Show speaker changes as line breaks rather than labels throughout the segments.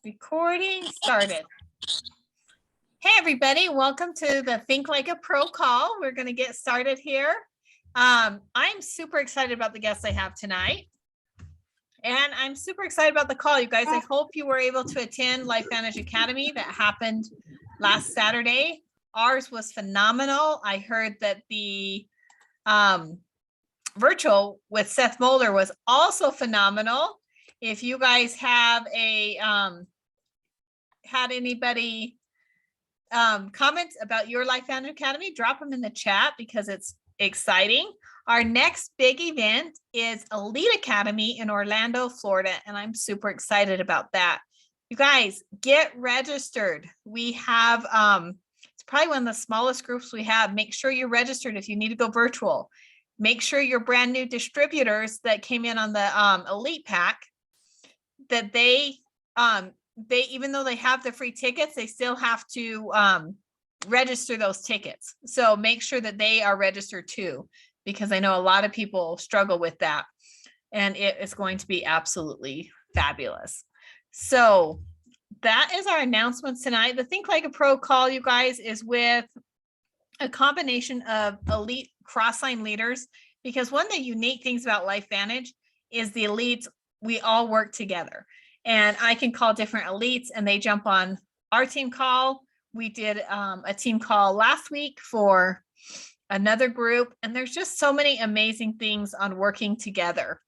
Recording started. Hey, everybody. Welcome to the Think Like a Pro call. We're going to get started here. I'm super excited about the guests I have tonight. And I'm super excited about the call, you guys. I hope you were able to attend LifeVantage Academy that happened last Saturday. Ours was phenomenal. I heard that the virtual with Seth Mulder was also phenomenal. If you guys have a had anybody comments about your LifeVantage Academy, drop them in the chat because it's exciting. Our next big event is Elite Academy in Orlando, Florida, and I'm super excited about that. You guys, get registered. We have it's probably one of the smallest groups we have. Make sure you're registered if you need to go virtual. Make sure your brand new distributors that came in on the Elite Pack, that they even though they have the free tickets, they still have to register those tickets. So make sure that they are registered too, because I know a lot of people struggle with that, and it is going to be absolutely fabulous. So that is our announcements tonight. The Think Like a Pro call, you guys, is with a combination of elite cross-line leaders, because one of the unique things about LifeVantage is the elites, we all work together. And I can call different elites and they jump on our team call. We did a team call last week for another group, and there's just so many amazing things on working together.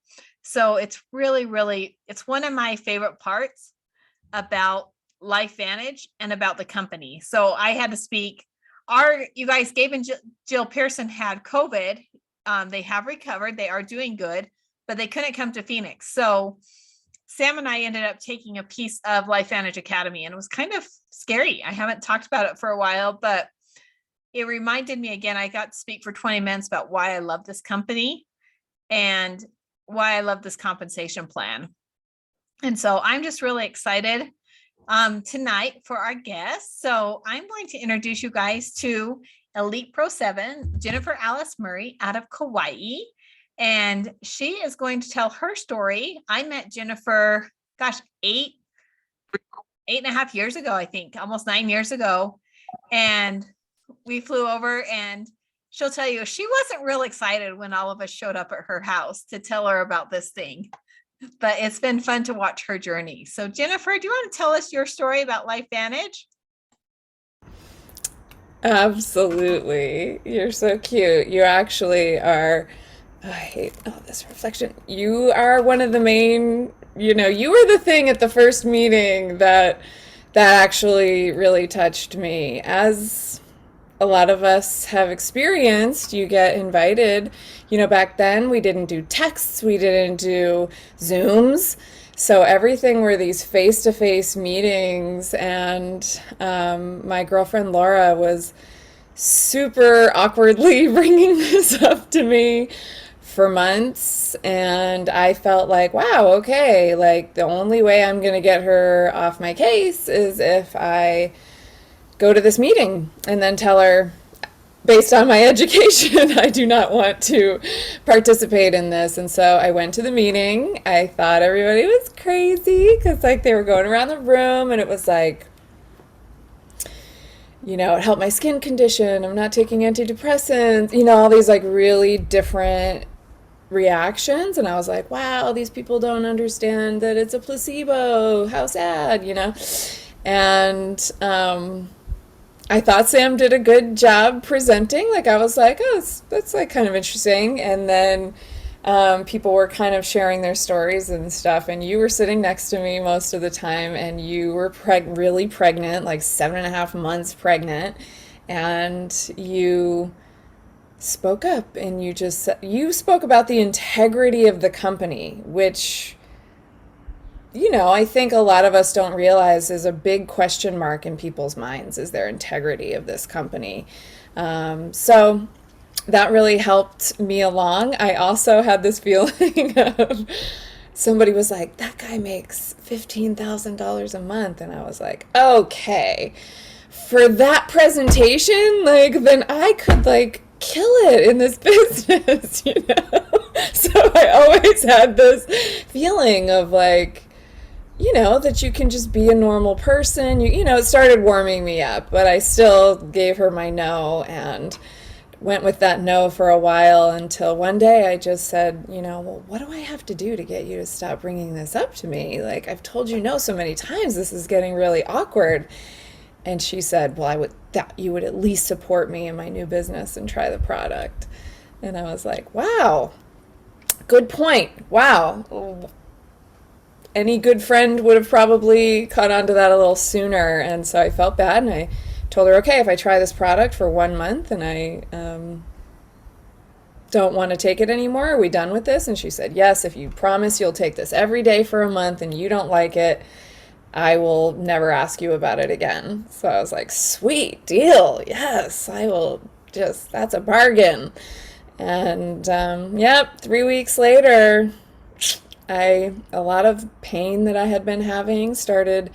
So it's really, it's one of my favorite parts about LifeVantage and about the company. So I had to speak. You guys, Gabe and Jill Pearson had COVID. They have recovered. They are doing good, but they couldn't come to Phoenix. So Sam and I ended up taking a piece of LifeVantage Academy, and it was kind of scary. I haven't talked about it for a while, but it reminded me again, I got to speak for 20 minutes about why I love this company and why I love this compensation plan. And so I'm just really excited tonight for our guests. So I'm going to introduce you guys to Elite Pro 7, Jennifer Alice Murray out of Kauai. And she is going to tell her story. I met Jennifer, gosh, 8.5 years ago, I think, almost 9 years ago. And we flew over, and she'll tell you she wasn't real excited when all of us showed up at her house to tell her about this thing. But it's been fun to watch her journey. So Jennifer, do you want to tell us your story about LifeVantage?
Absolutely. You're so cute. You actually are, I hate this reflection. You are one of the main, you were the thing at the first meeting that actually really touched me. As a lot of us have experienced, you get invited. Back then we didn't do texts, we didn't do Zooms. So everything were these face-to-face meetings, and my girlfriend Laura was super awkwardly bringing this up to me for months, and I felt like, wow, okay, like the only way I'm gonna get her off my case is if I go to this meeting and then tell her, based on my education, I do not want to participate in this. And so I went to the meeting. I thought everybody was crazy because they were going around the room, and it was like, it helped my skin condition, I'm not taking antidepressants, all these really different reactions. And I was like, wow, these people don't understand that it's a placebo, how sad. And I thought Sam did a good job presenting. I was like, oh, that's kind of interesting. And then people were kind of sharing their stories and stuff. And you were sitting next to me most of the time, and you were really pregnant, 7.5 months pregnant. And you spoke up, and you spoke about the integrity of the company, which I think a lot of us don't realize is a big question mark in people's minds, is their integrity of this company. So that really helped me along. I also had this feeling of somebody was like, that guy makes $15,000 a month. And I was like, okay, for that presentation, then I could kill it in this business. So I always had this feeling of that you can just be a normal person. It started warming me up, but I still gave her my no and went with that no for a while until one day I just said, well, what do I have to do to get you to stop bringing this up to me? Like, I've told you no so many times. This is getting really awkward. And she said, well, I would that you would at least support me in my new business and try the product. And I was like, wow, good point. Wow. Any good friend would have probably caught on to that a little sooner. And so I felt bad, and I told her, okay, if I try this product for 1 month and I don't want to take it anymore, are we done with this? And she said, yes, if you promise you'll take this every day for a month and you don't like it, I will never ask you about it again. So I was like, sweet deal. Yes, I will that's a bargain. And yep, 3 weeks later, a lot of pain that I had been having started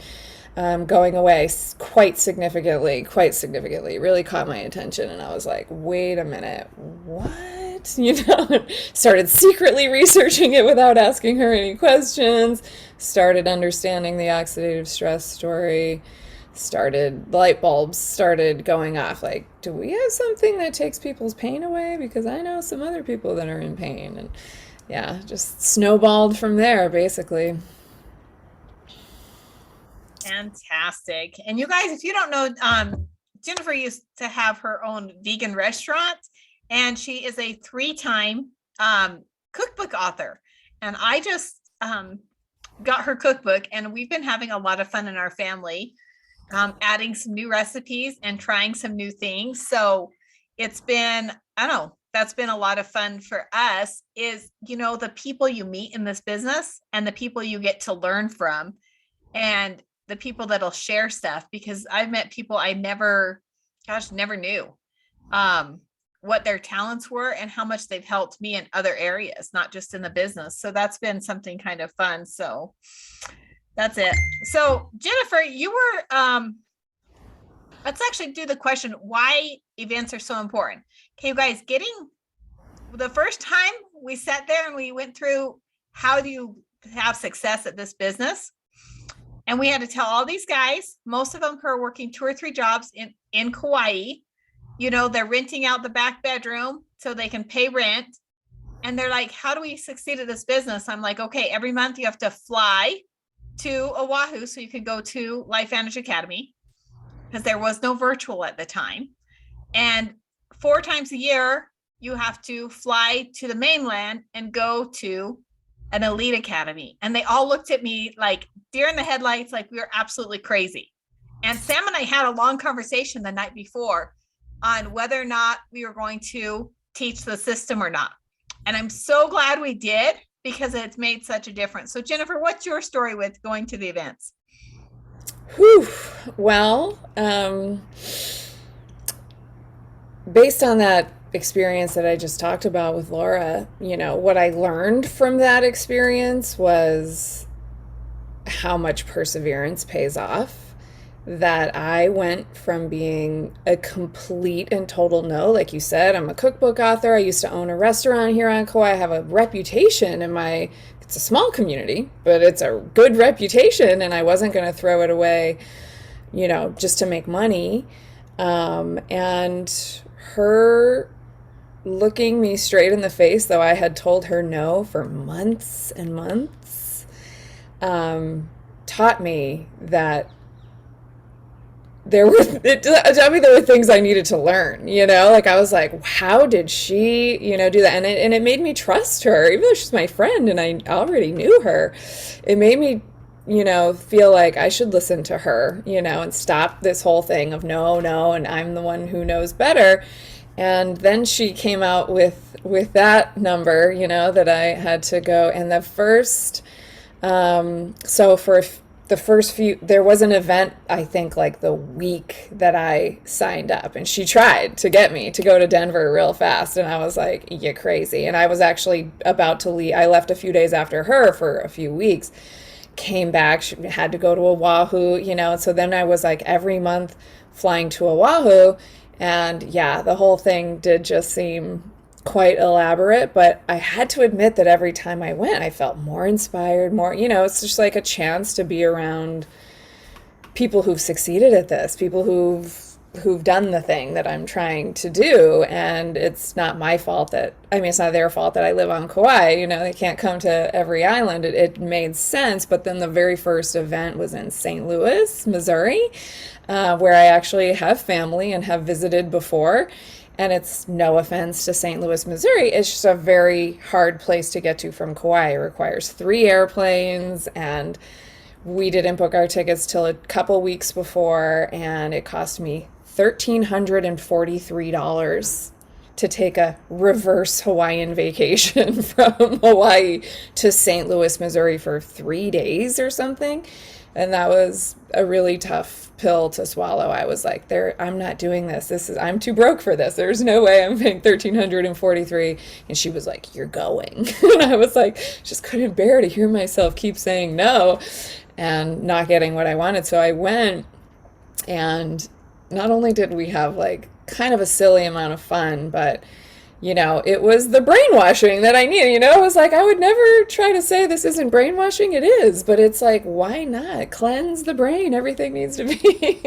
going away quite significantly, quite significantly. It really caught my attention, and I was like, wait a minute, what? Started secretly researching it without asking her any questions, started understanding the oxidative stress story, light bulbs started going off. Like, do we have something that takes people's pain away? Because I know some other people that are in pain. And yeah, just snowballed from there, basically.
Fantastic. And you guys, if you don't know, Jennifer used to have her own vegan restaurant, and she is a 3-time cookbook author. And I just got her cookbook, and we've been having a lot of fun in our family, adding some new recipes and trying some new things. So it's been, I don't know, that's been a lot of fun for us. Is, the people you meet in this business and the people you get to learn from, and the people that'll share stuff, because I've met people I never knew what their talents were and how much they've helped me in other areas, not just in the business. So that's been something kind of fun. So that's it. So Jennifer, you were, let's actually do the question, why events are so important. Okay, you guys, the first time we sat there and we went through, how do you have success at this business? And we had to tell all these guys, most of them who are working 2 or 3 jobs in Kauai, they're renting out the back bedroom so they can pay rent. And they're like, how do we succeed at this business? I'm like, okay, every month you have to fly to Oahu so you can go to Life Vantage Academy, because there was no virtual at the time. And 4 times a year, you have to fly to the mainland and go to an elite academy. And they all looked at me like deer in the headlights, like we were absolutely crazy. And Sam and I had a long conversation the night before on whether or not we were going to teach the system or not. And I'm so glad we did, because it's made such a difference. So Jennifer, what's your story with going to the events?
Whew. Well, based on that experience that I just talked about with Laura, what I learned from that experience was how much perseverance pays off. That I went from being a complete and total no, like you said, I'm a cookbook author. I used to own a restaurant here on Kauai. I have a reputation it's a small community, but it's a good reputation, and I wasn't going to throw it away, just to make money. And her looking me straight in the face, though I had told her no for months and months, taught me that it taught me there were things I needed to learn, like I was like, how did she, do that? And it made me trust her, even though she's my friend and I already knew her. It made me, feel like I should listen to her, and stop this whole thing of no, and I'm the one who knows better. And then she came out with that number, that I had to go. And the first, so for the first few, there was an event, I think like the week that I signed up, and she tried to get me to go to Denver real fast. And I was like, you're crazy. And I was actually about to leave. I left a few days after her for a few weeks, came back, she had to go to Oahu, and so then I was like every month flying to Oahu. And yeah, the whole thing did just seem quite elaborate, but I had to admit that every time I went, I felt more inspired, more, it's just like a chance to be around people who've succeeded at this, people who've done the thing that I'm trying to do. And it's not my fault that, I mean, it's not their fault that I live on Kauai. They can't come to every island. It made sense. But then the very first event was in St. Louis, Missouri, where I actually have family and have visited before. And it's no offense to St. Louis, Missouri. It's just a very hard place to get to from Kauai. It requires 3 airplanes, and we didn't book our tickets till a couple weeks before, and it cost me $1,343 to take a reverse Hawaiian vacation from Hawaii to St. Louis, Missouri for 3 days or something. And that was a really tough pill to swallow. I was like, I'm not doing this. I'm too broke for this. There's no way I'm paying 1,343. And she was like, you're going. And I was like, just couldn't bear to hear myself keep saying no and not getting what I wanted. So I went, and not only did we have like kind of a silly amount of fun, but it was the brainwashing that I needed. It was like, I would never try to say this isn't brainwashing. It is, but it's like, why not cleanse the brain? Everything needs to be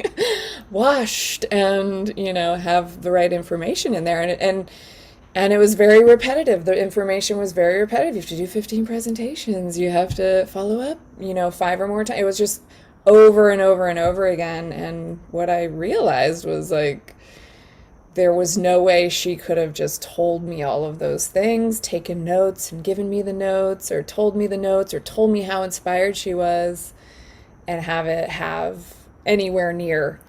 washed and, have the right information in there. And it was very repetitive. The information was very repetitive. You have to do 15 presentations. You have to follow up, 5 or more times. It was just over and over and over again. And what I realized was like, there was no way she could have just told me all of those things, taken notes and given me the notes, or told me the notes, or told me how inspired she was, and have anywhere near.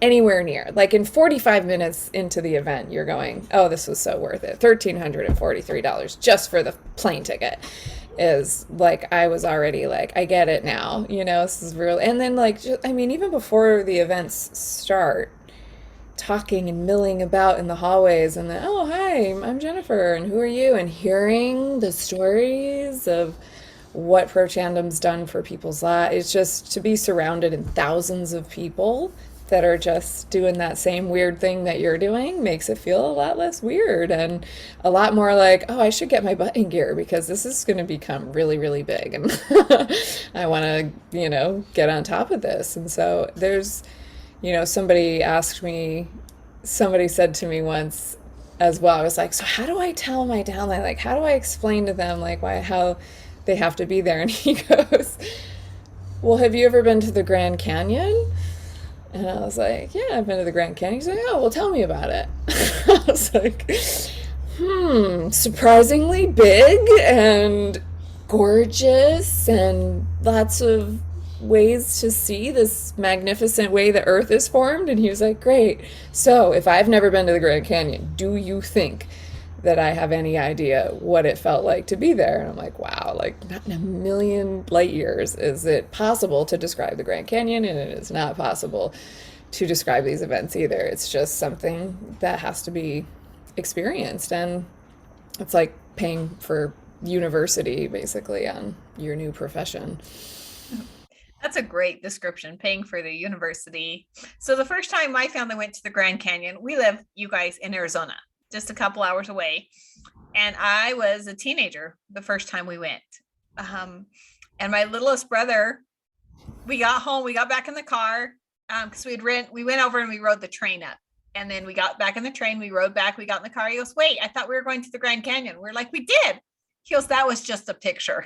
Like in 45 minutes into the event, you're going, oh, this was so worth it. $1,343 just for the plane ticket is like, I was already like, I get it now. This is real. And then like, just, I mean, even before the events start, talking and milling about in the hallways, and then, oh, hi, I'm Jennifer, and who are you? And hearing the stories of what Prochandom's done for people's lives. It's just to be surrounded in thousands of people that are just doing that same weird thing that you're doing makes it feel a lot less weird, and a lot more like, oh, I should get my butt in gear because this is going to become really, really big, and I want to, get on top of this. And so there's, somebody said to me once as well, I was like, so how do I tell my downline, like, how do I explain to them, like, how they have to be there? And he goes, well, have you ever been to the Grand Canyon? And I was like, yeah, I've been to the Grand Canyon. He's like, oh, well, tell me about it. I was like, surprisingly big and gorgeous, and lots of ways to see this magnificent way the earth is formed. And he was like, great. So if I've never been to the Grand Canyon, do you think that I have any idea what it felt like to be there? And I'm like, wow, like not in a million light years is it possible to describe the Grand Canyon, and it is not possible to describe these events either. It's just something that has to be experienced, and it's like paying for university basically on your new profession.
That's a great description, paying for the university. So the first time my family went to the Grand Canyon, we live, you guys, in Arizona, just a couple hours away. And I was a teenager the first time we went. And my littlest brother, we got home, we got back in the car, because we went over and we rode the train up. And then we got back in the train, we rode back, we got in the car. He goes, wait, I thought we were going to the Grand Canyon. We're like, we did. He goes, that was just a picture.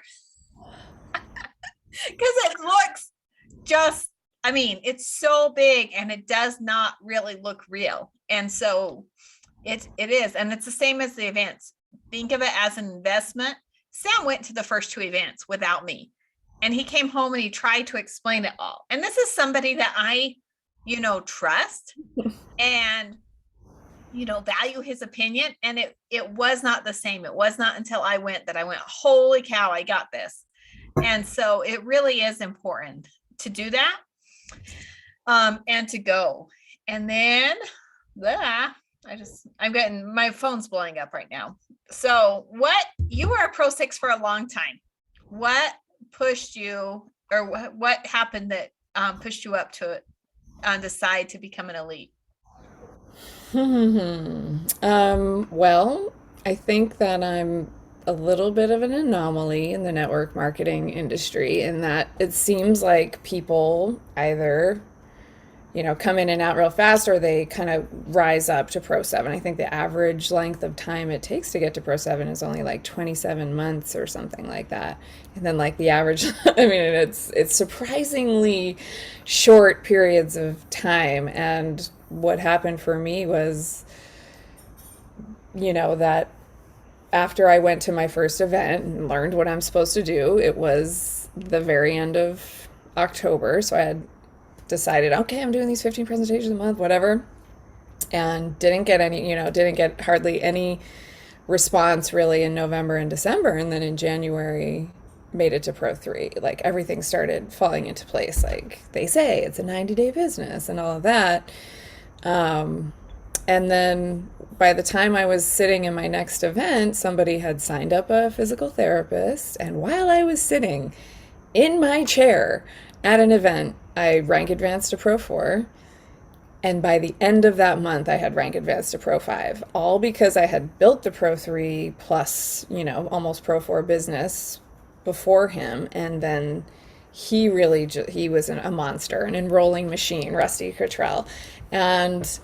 Because it looks just, I mean, it's so big and it does not really look real. And so it is. And it's the same as the events. Think of it as an investment. Sam went to the first 2 events without me. And he came home and he tried to explain it all. And this is somebody that I, trust and, value his opinion. And it was not the same. It was not until I went that I went, holy cow, I got this. And so it really is important to do that, and to go. And then I'm getting, my phone's blowing up right now. So you were a Pro 6 for a long time. What pushed you, or what happened that pushed you up to decide to become an elite?
Well, I think that I'm a little bit of an anomaly in the network marketing industry in that it seems like people either, come in and out real fast or they kind of rise up to Pro 7. I think the average length of time it takes to get to Pro 7 is only like 27 months or something like that. And then like the average, I mean, it's surprisingly short periods of time. And what happened for me was, that after I went to my first event and learned what I'm supposed to do, it was the very end of October. So I had decided, okay, I'm doing these 15 presentations a month, whatever. And didn't get any, didn't get hardly any response really in November and December. And then in January, made it to Pro 3. Like everything started falling into place. Like they say, it's a 90-day business and all of that. And then by the time I was sitting in my next event, somebody had signed up a physical therapist. And while I was sitting in my chair at an event, I rank advanced to Pro 4. And by the end of that month, I had rank advanced to Pro 5, all because I had built the Pro 3 plus, almost Pro 4 business before him. And then he really, he was a monster, an enrolling machine, Rusty Cottrell. And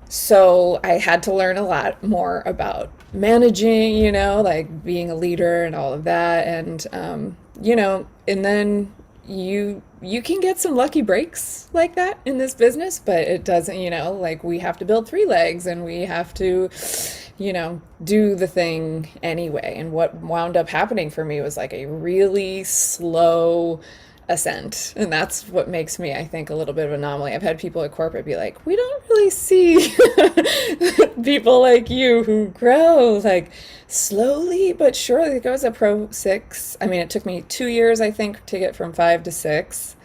so I had to learn a lot more about managing, like being a leader and all of that. And, and then you can get some lucky breaks like that in this business, but it doesn't, like we have to build 3 legs and we have to, do the thing anyway. And what wound up happening for me was like a really slow ascent. And that's what makes me, I think, a little bit of an anomaly. I've had people at corporate be like, we don't really see people like you who grow like slowly but surely. It goes at Pro 6. I mean, it took me 2 years, I think, to get from 5 to 6.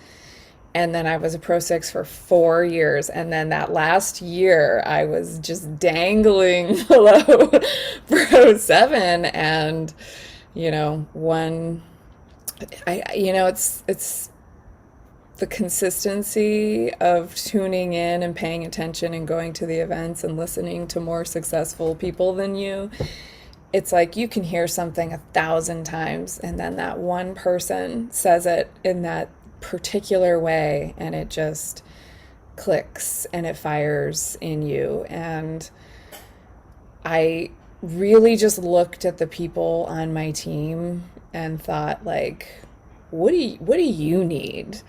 And then I was a Pro 6 for 4 years. And then that last year, I was just dangling below Pro 7. And, one, it's the consistency of tuning in and paying attention and going to the events and listening to more successful people than you. It's like you can hear something 1,000 times and then that one person says it in that particular way and it just clicks and it fires in you. And I really just looked at the people on my team and thought, like, what do you need?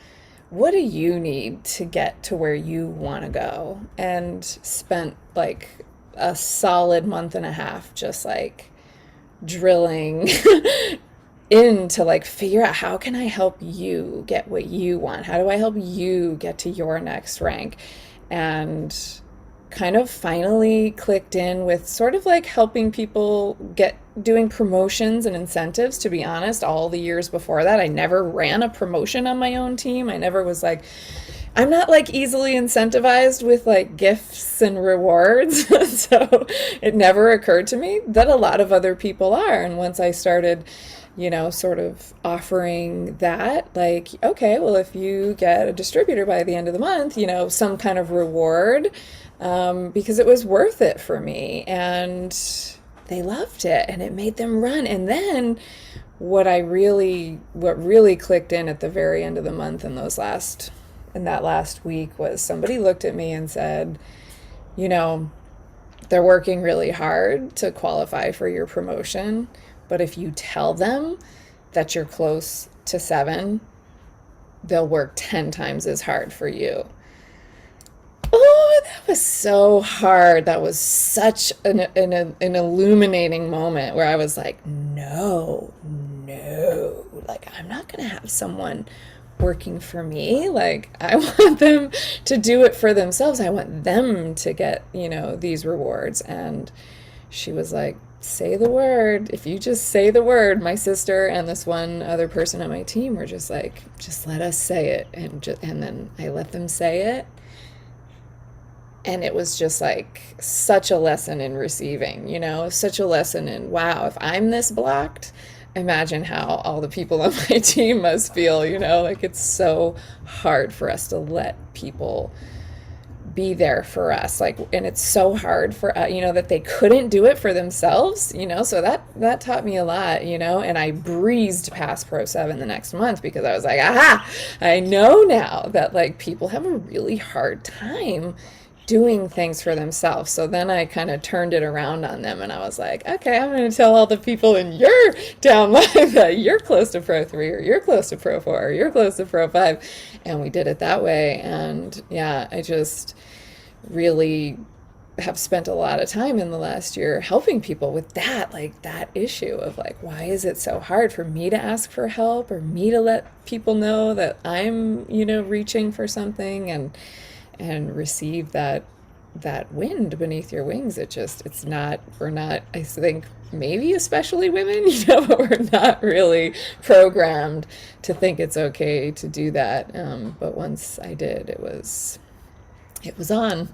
What do you need to get to where you want to go? And spent like a solid month and a half just like drilling in to like figure out, how can I help you get what you want? How do I help you get to your next rank? And kind of finally clicked in with sort of like helping people doing promotions and incentives. To be honest, all the years before that, I never ran a promotion on my own team. I never was like, I'm not like easily incentivized with like gifts and rewards. So it never occurred to me that a lot of other people are. And once I started, sort of offering that, like, okay, well, if you get a distributor by the end of the month, some kind of reward, because it was worth it for me. And they loved it and it made them run. And then what really clicked in at the very end of the month in that last week was somebody looked at me and said, they're working really hard to qualify for your promotion, but if you tell them that you're close to 7, they'll work 10 times as hard for you. Oh, that was so hard. That was such an illuminating moment where I was like, no, like, I'm not going to have someone working for me. Like, I want them to do it for themselves. I want them to get, these rewards. And she was like, say the word. If you just say the word, my sister and this one other person on my team were just like, just let us say it. And then I let them say it. And it was just like such a lesson in receiving, such a lesson in, wow, if I'm this blocked, imagine how all the people on my team must feel, like it's so hard for us to let people be there for us, like, and it's so hard for that they couldn't do it for themselves, so that taught me a lot, and I breezed past Pro 7 the next month because I was like, aha, I know now that like people have a really hard time doing things for themselves. So then I kind of turned it around on them and I was like, okay, I'm going to tell all the people in your downline that you're close to Pro 3 or you're close to Pro 4 or you're close to Pro 5. And we did it that way. And yeah, I just really have spent a lot of time in the last year helping people with that, like that issue of like, why is it so hard for me to ask for help or me to let people know that I'm, reaching for something and receive that wind beneath your wings. It's not, we're not, I think maybe especially women, but we're not really programmed to think it's okay to do that. But once I did, it was on.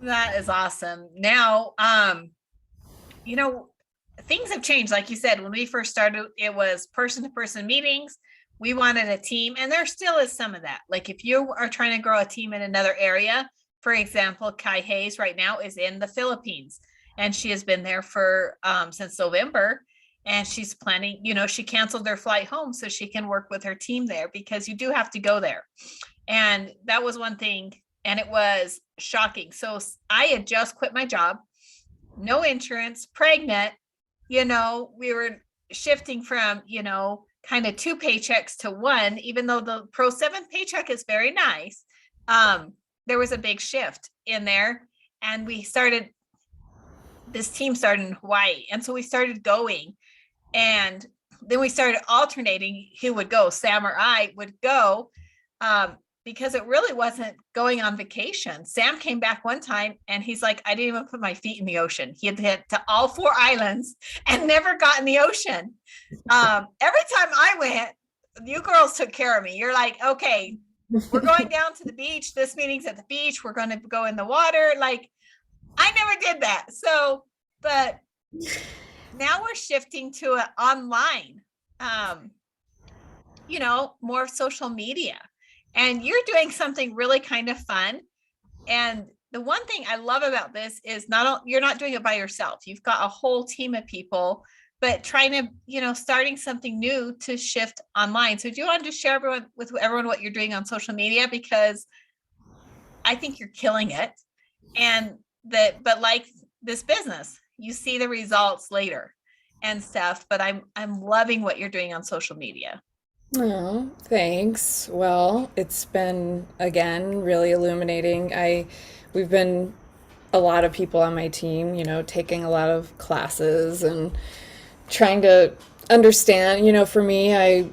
That is awesome. Now, you know, things have changed. Like you said, when we first started, it was person to person meetings. We wanted a team, and there still is some of that. Like if you are trying to grow a team in another area, for example, Kai Hayes right now is in the Philippines, and she has been there for since November. And she's planning, she canceled their flight home so she can work with her team there because you do have to go there. And that was one thing. And it was shocking. So I had just quit my job, no insurance, pregnant, we were shifting from, kind of two paychecks to one, even though the Pro 7 paycheck is very nice. There was a big shift in there. And this team started in Hawaii. And so we started going. And then we started alternating who would go. Sam or I would go. Because it really wasn't going on vacation. Sam came back one time and he's like, I didn't even put my feet in the ocean. He had hit to all 4 islands and never got in the ocean. Every time I went, you girls took care of me. You're like, okay, we're going down to the beach. This meeting's at the beach. We're going to go in the water. Like, I never did that. So, but now we're shifting to an online, more social media. And you're doing something really kind of fun. And the one thing I love about this is you're not doing it by yourself. You've got a whole team of people, but trying to, starting something new to shift online. So do you want to share with everyone what you're doing on social media? Because I think you're killing it. But like this business, you see the results later and stuff, but I'm loving what you're doing on social media.
Oh, thanks. Well, it's been again really illuminating. We've been a lot of people on my team, taking a lot of classes and trying to understand, for me, I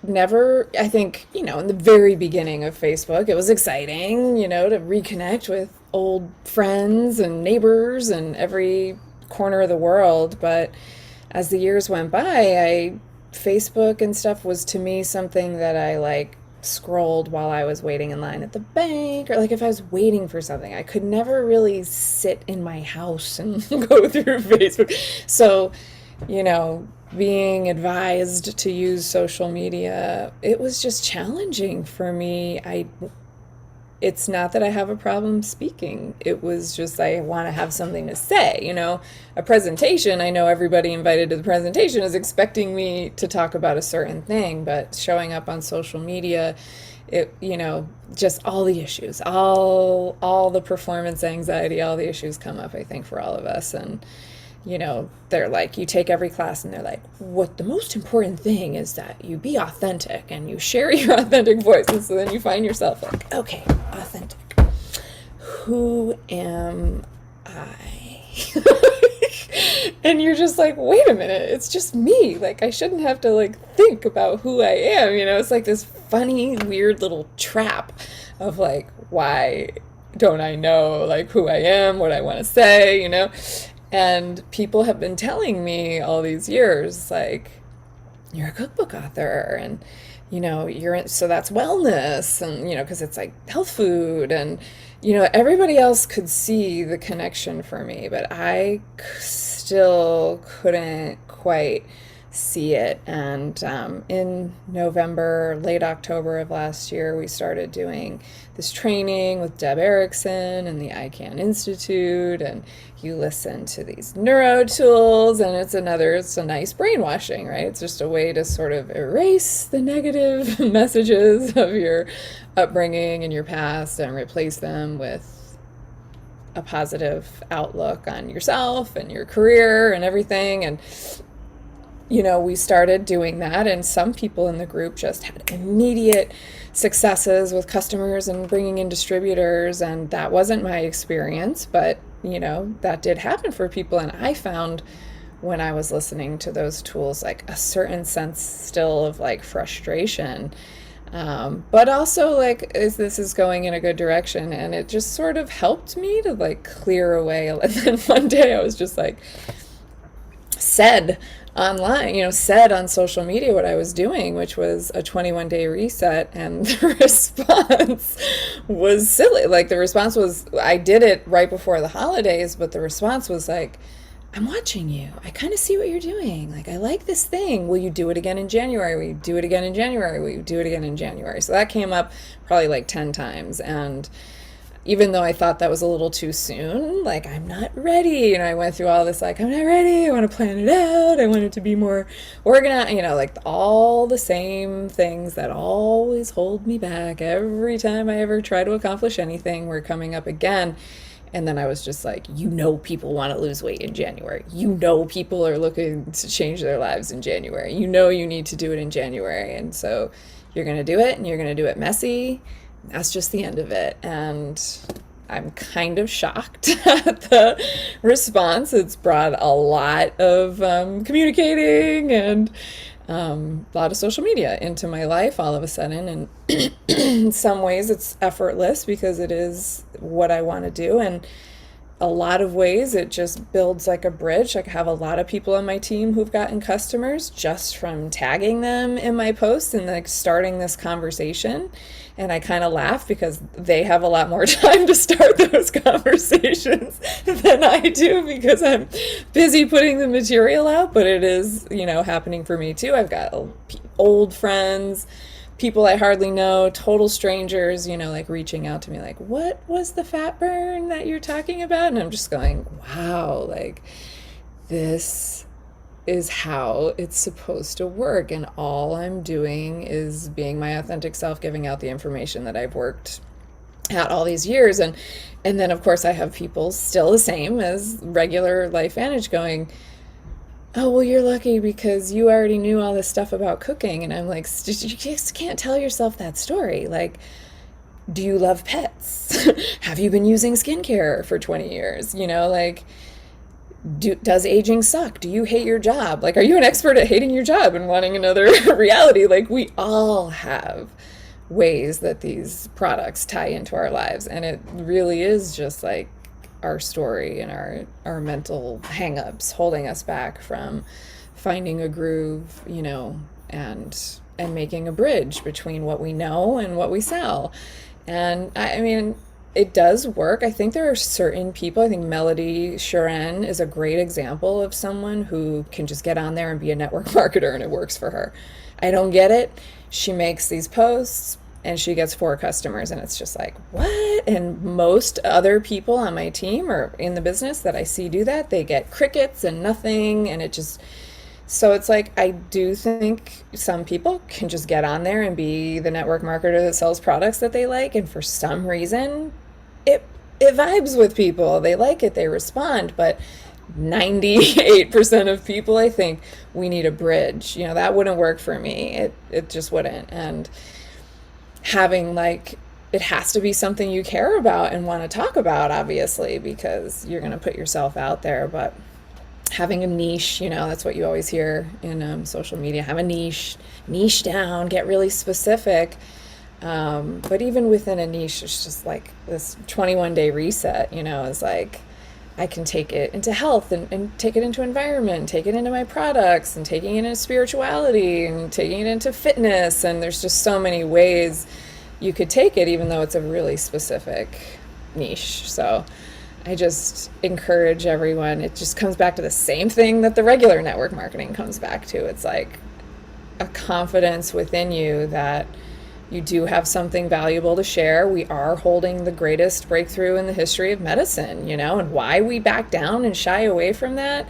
think, in the very beginning of Facebook, it was exciting, to reconnect with old friends and neighbors in every corner of the world. But as the years went by, Facebook and stuff was to me something that I like scrolled while I was waiting in line at the bank, or like if I was waiting for something. I could never really sit in my house and go through Facebook. So, being advised to use social media, it was just challenging for me. It's not that I have a problem speaking. It was just I want to have something to say. A presentation, I know everybody invited to the presentation is expecting me to talk about a certain thing, but showing up on social media, just all the issues, all the performance anxiety, all the issues come up, I think, for all of us. And they're like, you take every class and they're like, what the most important thing is that you be authentic and you share your authentic voice. And so then you find yourself like, okay, authentic. Who am I? And you're just like, wait a minute, it's just me. Like, I shouldn't have to like think about who I am. It's like this funny, weird little trap of like, why don't I know like who I am, what I want to say, And people have been telling me all these years, like, you're a cookbook author and, so that's wellness and, because it's like health food and, everybody else could see the connection for me, but I still couldn't quite see it. And in November, late October of last year, we started doing this training with Deb Erickson and the ICANN Institute. And you listen to these neuro tools, and it's a nice brainwashing, right? It's just a way to sort of erase the negative messages of your upbringing and your past and replace them with a positive outlook on yourself and your career and everything. And we started doing that, and some people in the group just had immediate successes with customers and bringing in distributors, and that wasn't my experience, but that did happen for people. And I found when I was listening to those tools, like a certain sense still of like frustration, but also like, this is going in a good direction, and it just sort of helped me to like clear away. And then one day I was just like, said online, said on social media what I was doing, which was a 21-day reset, and the response was silly. Like, the response was, I did it right before the holidays, but the response was like, I'm watching you. I kind of see what you're doing. Like, I like this thing. Will you do it again in January? Will you do it again in January? Will you do it again in January? So that came up probably like 10 times. And even though I thought that was a little too soon, like, I'm not ready. I went through all this, like, I'm not ready. I want to plan it out. I want it to be more organized, like all the same things that always hold me back. Every time I ever try to accomplish anything, we're coming up again. And then I was just like, people want to lose weight in January. People are looking to change their lives in January. You need to do it in January. And so you're going to do it, and you're going to do it messy. That's just the end of it. And I'm kind of shocked at the response. It's brought a lot of communicating and a lot of social media into my life all of a sudden. And in some ways it's effortless because it is what I want to do. And a lot of ways it just builds like a bridge. Like, I have a lot of people on my team who've gotten customers just from tagging them in my posts and like starting this conversation. And I kind of laugh because they have a lot more time to start those conversations than I do, because I'm busy putting the material out. But it is, happening for me too. I've got old friends, people I hardly know, total strangers, like reaching out to me like, what was the fat burn that you're talking about? And I'm just going, wow, like, this is how it's supposed to work. And all I'm doing is being my authentic self, giving out the information that I've worked at all these years. And then of course I have people still the same as regular LifeVantage going, oh, well, you're lucky because you already knew all this stuff about cooking. And I'm like, you just can't tell yourself that story. Like, do you love pets? Have you been using skincare for 20 years? Like, does aging suck? Do you hate your job? Like, are you an expert at hating your job and wanting another reality? Like, we all have ways that these products tie into our lives. And it really is just like our story and our mental hangups holding us back from finding a groove, and making a bridge between what we know and what we sell. And I mean, it does work. I think there are certain people, I think Melody Sharon is a great example of someone who can just get on there and be a network marketer and it works for her. I don't get it. She makes these posts and she gets 4 customers, and it's just like, what? And most other people on my team or in the business that I see do that, they get crickets and nothing. And it just, so it's like, I do think some people can just get on there and be the network marketer that sells products that they like. And for some reason, it vibes with people. They like it, they respond. But 98% of people, I think we need a bridge. That wouldn't work for me. It just wouldn't. And having like, it has to be something you care about and want to talk about, obviously, because you're going to put yourself out there. But having a niche, that's what you always hear in social media. Have a niche down, get really specific. But even within a niche, it's just like this 21-day reset, is like, I can take it into health and take it into environment, take it into my products, and taking it into spirituality and taking it into fitness. And there's just so many ways you could take it, even though it's a really specific niche. So I just encourage everyone. It just comes back to the same thing that the regular network marketing comes back to. It's like a confidence within you that you do have something valuable to share. We are holding the greatest breakthrough in the history of medicine, and why we back down and shy away from that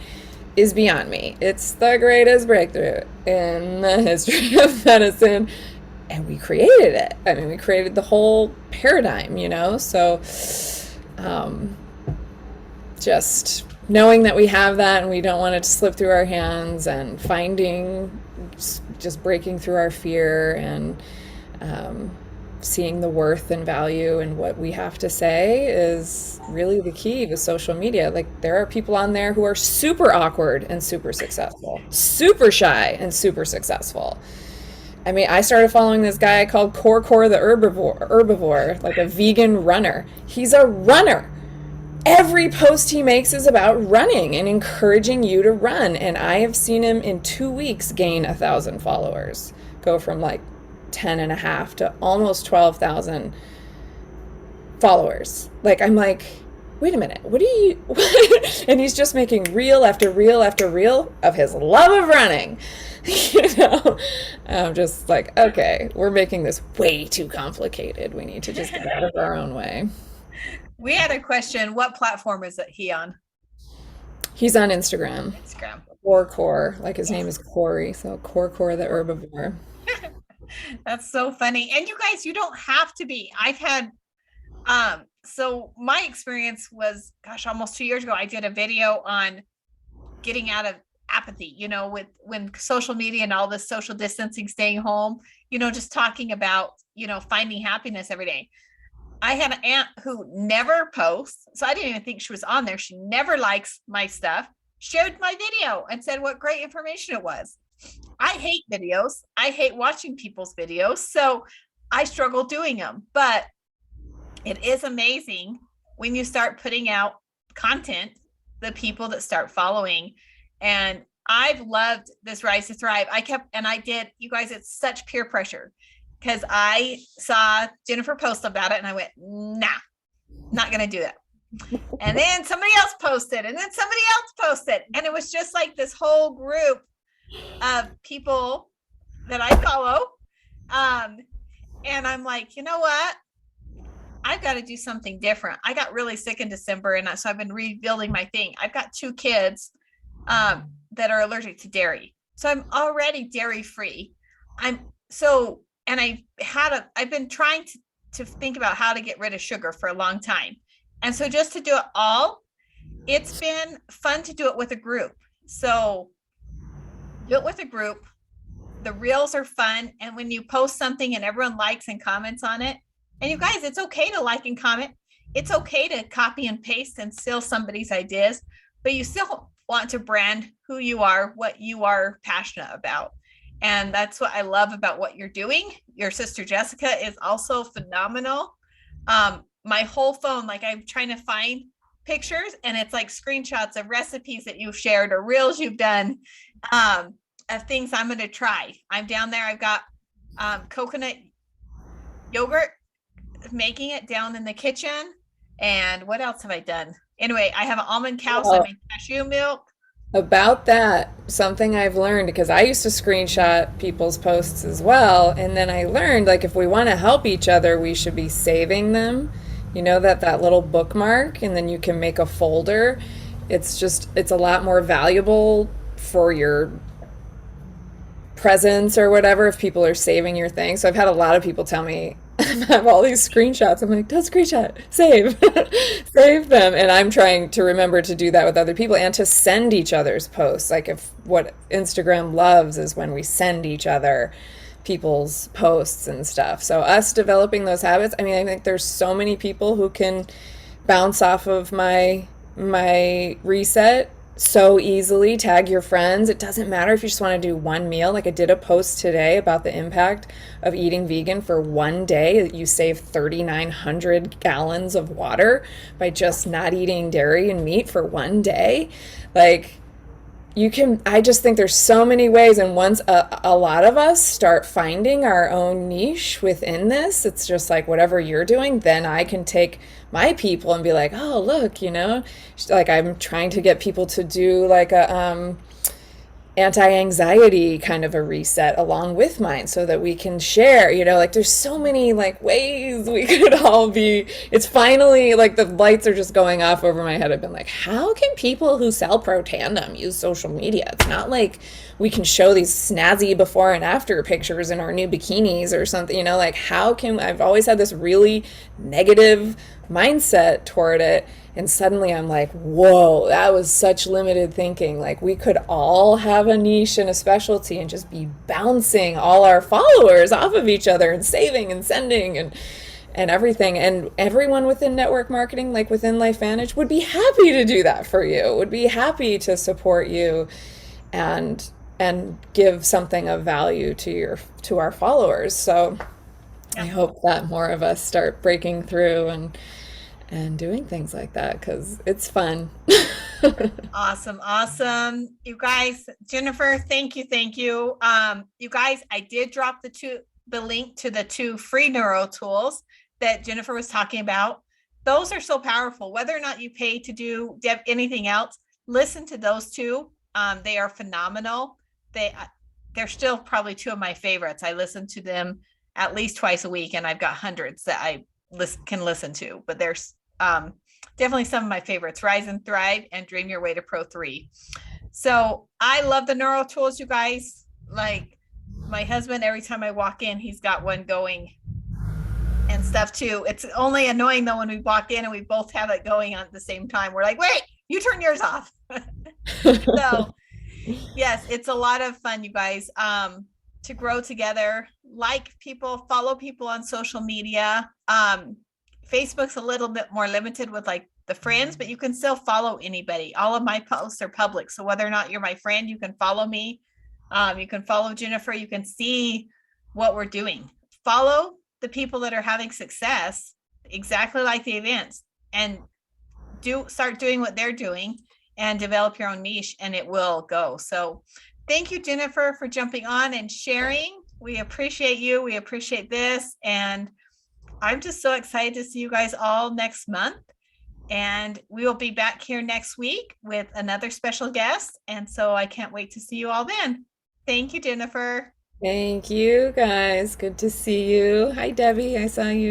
is beyond me. It's the greatest breakthrough in the history of medicine, and we created it. I mean, we created the whole paradigm, So, um, just knowing that we have that and we don't want it to slip through our hands, and finding, just breaking through our fear, and seeing the worth and value in what we have to say is really the key to social media. Like, there are people on there who are super awkward and super successful, super shy and super successful. I mean, I started following this guy called Core the herbivore, like a vegan runner. He's a runner. Every post he makes is about running and encouraging you to run. And I have seen him in 2 weeks gain 1,000 followers, go from like 10 and a half to almost 12,000 followers. Like, I'm like, wait a minute, what are you, and he's just making reel after reel after reel of his love of running. I'm just like, okay, we're making this way too complicated. We need to just get out of our own way.
We had a question. What platform is he on?
He's on Instagram.
Instagram.
Core, like his name is Corey, so Core the herbivore.
That's so funny. And you guys, you don't have to be. I've had, so my experience was, gosh, almost 2 years ago, I did a video on getting out of apathy, with when social media and all this social distancing, staying home, just talking about, finding happiness every day. I had an aunt who never posts, so I didn't even think she was on there. She never likes my stuff, shared my video and said what great information it was. I hate videos. I hate watching people's videos. So I struggle doing them, but it is amazing when you start putting out content, the people that start following. And I've loved this Rise to Thrive. You guys, it's such peer pressure, because I saw Jennifer post about it and I went, nah, not going to do it. And then somebody else posted, and then somebody else posted. And it was just like this whole group of people that I follow. And I'm like, you know what? I've got to do something different. I got really sick in December, and so I've been rebuilding my thing. I've got 2 kids that are allergic to dairy. So I'm already dairy free. I've been trying to think about how to get rid of sugar for a long time. And so just to do it all, it's been fun to do it with a group. So do it with a group. The reels are fun. And when you post something and everyone likes and comments on it, and you guys, it's okay to like and comment. It's okay to copy and paste and steal somebody's ideas, but you still want to brand who you are, what you are passionate about. And that's what I love about what you're doing. Your sister Jessica is also phenomenal. My whole phone, like, I'm trying to find pictures, and it's like screenshots of recipes that you've shared or reels you've done, of things I'm going to try. I'm down there. I've got coconut yogurt, making it down in the kitchen. And what else have I done? Anyway, I have an almond cow, so I make cashew milk.
About that, something I've learned, because I used to screenshot people's posts as well, and then I learned, like, if we want to help each other, we should be saving them. That little bookmark, and then you can make a folder. It's a lot more valuable for your presence or whatever if people are saving your thing. So I've had a lot of people tell me, I have all these screenshots. I'm like, don't screenshot, save, save them. And I'm trying to remember to do that with other people and to send each other's posts. Like, if what Instagram loves is when we send each other people's posts and stuff. So us developing those habits, I think there's so many people who can bounce off of my reset so easily. Tag your friends. It doesn't matter if you just want to do one meal. Like, I did a post today about the impact of eating vegan for one day. You save 3,900 gallons of water by just not eating dairy and meat for one day. Like, you can, I just think there's so many ways, and once a lot of us start finding our own niche within this, it's just like whatever you're doing, then I can take my people and be like, oh look, like I'm trying to get people to do like a anti-anxiety kind of a reset along with mine so that we can share, like there's so many like ways we could all be. It's finally like the lights are just going off over my head. I've been like, how can people who sell pro tandem use social media? It's not like we can show these snazzy before and after pictures in our new bikinis or something, like how can, I've always had this really negative mindset toward it. And suddenly I'm like, whoa, that was such limited thinking. Like we could all have a niche and a specialty and just be bouncing all our followers off of each other and saving and sending and everything. And everyone within network marketing, like within LifeVantage, would be happy to do that for you, would be happy to support you and give something of value to our followers. So I hope that more of us start breaking through and doing things like that because it's fun.
Awesome. Awesome. You guys, Jennifer, thank you. Thank you. You guys, I did drop the link to the 2 free neuro tools that Jennifer was talking about. Those are so powerful. Whether or not you pay to do anything else, listen to those 2. They are phenomenal. They're still probably 2 of my favorites. I listen to them at least twice a week, and I've got hundreds that I can listen to, but there's definitely some of my favorites: Rise and Thrive and Dream Your Way to Pro 3. So I love the neuro tools, you guys. Like my husband, every time I walk in, he's got one going and stuff too. It's only annoying though when we walk in and we both have it going on at the same time. We're like, wait, you turn yours off. So yes, it's a lot of fun, you guys, to grow together, like people, follow people on social media. Facebook's a little bit more limited with like the friends, but you can still follow anybody. All of my posts are public. So whether or not you're my friend, you can follow me. You can follow Jennifer. You can see what we're doing. Follow the people that are having success, exactly like the events, and start doing what they're doing and develop your own niche, and it will go. So thank you, Jennifer, for jumping on and sharing. We appreciate you. We appreciate this. And I'm just so excited to see you guys all next month. And we will be back here next week with another special guest. And so I can't wait to see you all then. Thank you, Jennifer.
Thank you guys. Good to see you. Hi, Debbie. I saw you.